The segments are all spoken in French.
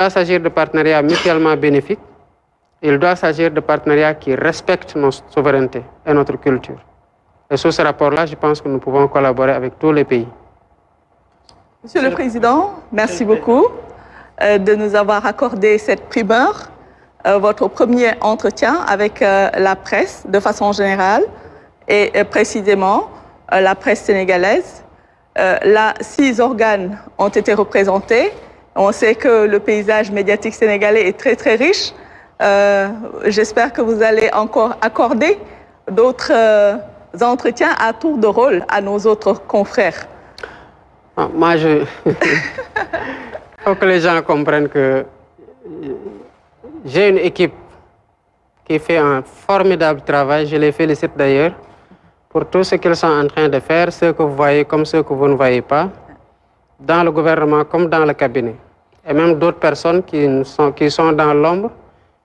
doit s'agir de partenariats mutuellement bénéfiques. Il doit s'agir de partenariats qui respectent nos souverainetés et notre culture. Et sur ce rapport-là, je pense que nous pouvons collaborer avec tous les pays. Monsieur le Président, merci beaucoup de nous avoir accordé cette primeur, votre premier entretien avec la presse de façon générale et précisément la presse sénégalaise. Là, 6 organes ont été représentés. On sait que le paysage médiatique sénégalais est très très riche. J'espère que vous allez encore accorder d'autres entretiens à tour de rôle à nos autres confrères. Moi, il faut que les gens comprennent que j'ai une équipe qui fait un formidable travail. Je les félicite d'ailleurs pour tout ce qu'ils sont en train de faire, ce que vous voyez comme ce que vous ne voyez pas, dans le gouvernement comme dans le cabinet. Et même d'autres personnes qui sont dans l'ombre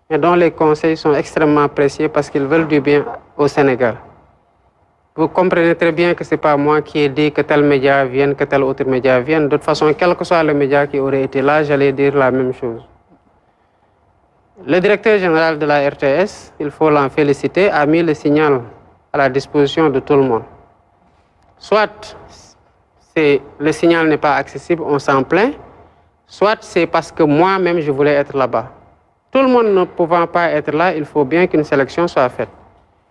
et dont les conseils sont extrêmement précieux parce qu'ils veulent du bien au Sénégal. Vous comprenez très bien que ce n'est pas moi qui ai dit que tel média vienne, que tel autre média vienne. De toute façon, quel que soit le média qui aurait été là, j'allais dire la même chose. Le directeur général de la RTS, il faut l'en féliciter, a mis le signal à la disposition de tout le monde. Soit le signal n'est pas accessible, on s'en plaint, soit c'est parce que moi-même je voulais être là-bas. Tout le monde ne pouvant pas être là, il faut bien qu'une sélection soit faite.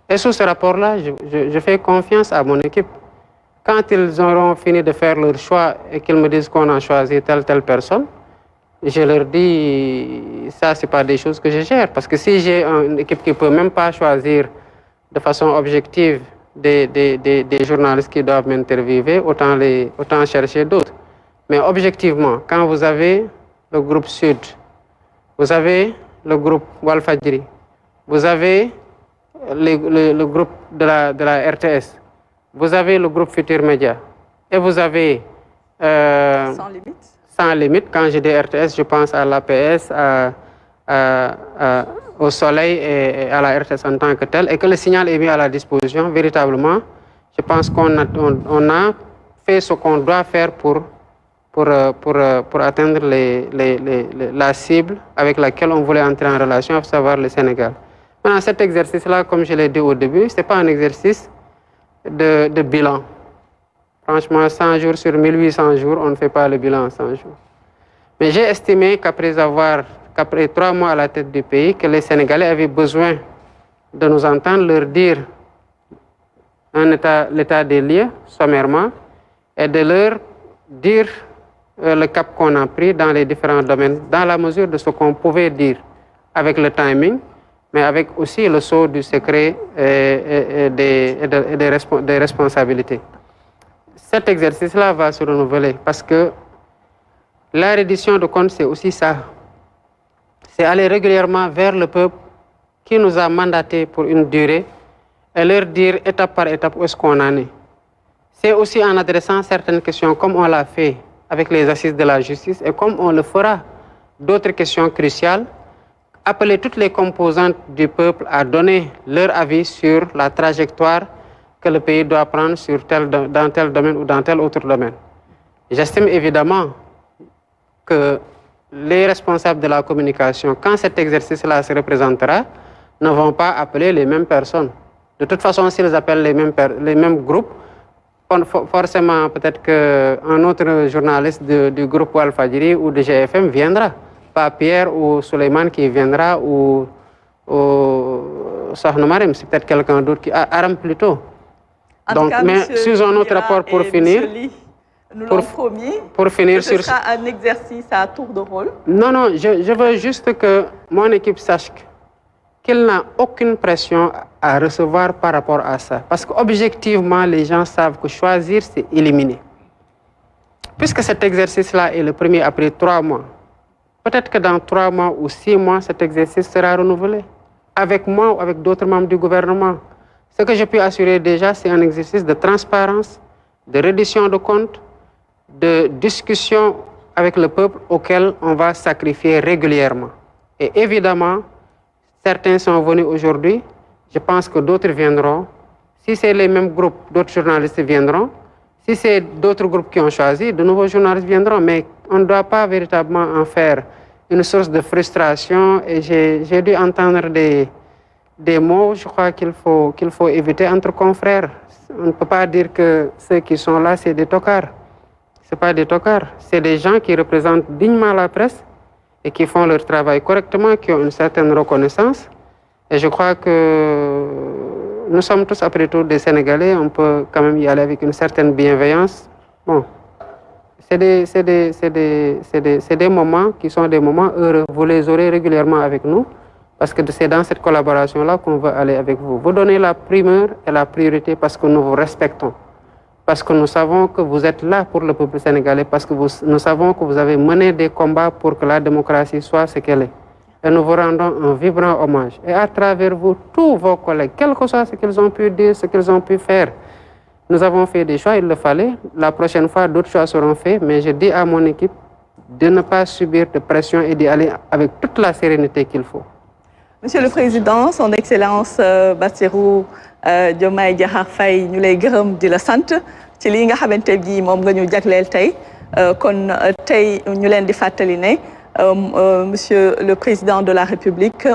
Et sous ce rapport-là, je fais confiance à mon équipe. Quand ils auront fini de faire leur choix et qu'ils me disent qu'on a choisi telle personne, je leur dis, ça, ce n'est pas des choses que je gère. Parce que si j'ai une équipe qui ne peut même pas choisir de façon objective des journalistes qui doivent m'interviewer, autant chercher d'autres. Mais objectivement, quand vous avez le groupe Sud, vous avez le groupe Walfadjri, vous avez le groupe de la RTS, vous avez le groupe Futur Média, et vous avez... Sans limite. Sans limite, quand je dis RTS, je pense à l'APS, au Soleil et à la RTS en tant que tel, et que le signal est mis à la disposition, véritablement, je pense qu'on a fait ce qu'on doit faire pour atteindre la cible avec laquelle on voulait entrer en relation, à savoir le Sénégal. Maintenant, cet exercice-là, comme je l'ai dit au début, ce n'est pas un exercice de bilan. Franchement, 100 jours sur 1800 jours, on ne fait pas le bilan en 100 jours. Mais j'ai estimé qu'après 3 mois à la tête du pays, que les Sénégalais avaient besoin de nous entendre leur dire l'état des lieux, sommairement, et de leur dire le cap qu'on a pris dans les différents domaines, dans la mesure de ce qu'on pouvait dire, avec le timing, mais avec aussi le sceau du secret et des responsabilités. Cet exercice-là va se renouveler parce que la reddition de comptes, c'est aussi ça. C'est aller régulièrement vers le peuple qui nous a mandatés pour une durée et leur dire étape par étape où est-ce qu'on en est. C'est aussi en adressant certaines questions comme on l'a fait avec les assises de la justice et comme on le fera d'autres questions cruciales, appeler toutes les composantes du peuple à donner leur avis sur la trajectoire que le pays doit prendre dans tel domaine ou dans tel autre domaine. J'estime évidemment que les responsables de la communication, quand cet exercice-là se représentera, ne vont pas appeler les mêmes personnes. De toute façon, s'ils appellent les mêmes groupes, forcément, peut-être qu'un autre journaliste du groupe Walfadjri ou de GFM viendra. Pas Pierre ou Souleymane qui viendra ou Sahno Marim, c'est peut-être quelqu'un d'autre qui... Aram plutôt. Donc, mais sur un autre rapport pour finir... Nous l'avons promis. Pour finir ce sera un exercice à tour de rôle. Non, je veux juste que mon équipe sache qu'elle n'a aucune pression à recevoir par rapport à ça. Parce qu'objectivement, les gens savent que choisir, c'est éliminer. Puisque cet exercice-là est le premier après 3 mois, peut-être que dans 3 mois ou 6 mois, cet exercice sera renouvelé. Avec moi ou avec d'autres membres du gouvernement. Ce que je peux assurer déjà, c'est un exercice de transparence, de reddition de comptes, de discussion avec le peuple auquel on va sacrifier régulièrement. Et évidemment, certains sont venus aujourd'hui, je pense que d'autres viendront. Si c'est les mêmes groupes, d'autres journalistes viendront. Si c'est d'autres groupes qui ont choisi, de nouveaux journalistes viendront. Mais on ne doit pas véritablement en faire une source de frustration et j'ai dû entendre des mots, je crois qu'il faut éviter entre confrères. On ne peut pas dire que ceux qui sont là, c'est des tocards. Ce n'est pas des tocards, c'est des gens qui représentent dignement la presse et qui font leur travail correctement, qui ont une certaine reconnaissance. Et je crois que nous sommes tous, après tout, des Sénégalais, on peut quand même y aller avec une certaine bienveillance. Bon, c'est des moments qui sont des moments heureux. Vous les aurez régulièrement avec nous, parce que c'est dans cette collaboration-là qu'on veut aller avec vous. Vous donnez la primeur et la priorité parce que nous vous respectons. Parce que nous savons que vous êtes là pour le peuple sénégalais, parce que nous savons que vous avez mené des combats pour que la démocratie soit ce qu'elle est. Et nous vous rendons un vibrant hommage. Et à travers vous, tous vos collègues, quel que soit ce qu'ils ont pu dire, ce qu'ils ont pu faire, nous avons fait des choix, il le fallait. La prochaine fois, d'autres choix seront faits, mais je dis à mon équipe de ne pas subir de pression et d'y aller avec toute la sérénité qu'il faut. Monsieur le Président, son Excellence Bassirou Diomaye Diakhar Faye ñu lay gërëm di la sant ci li nga xamante bi moom nga ñu jagleel tey kon tey ñu leen di fàttali ne Monsieur le Président de la République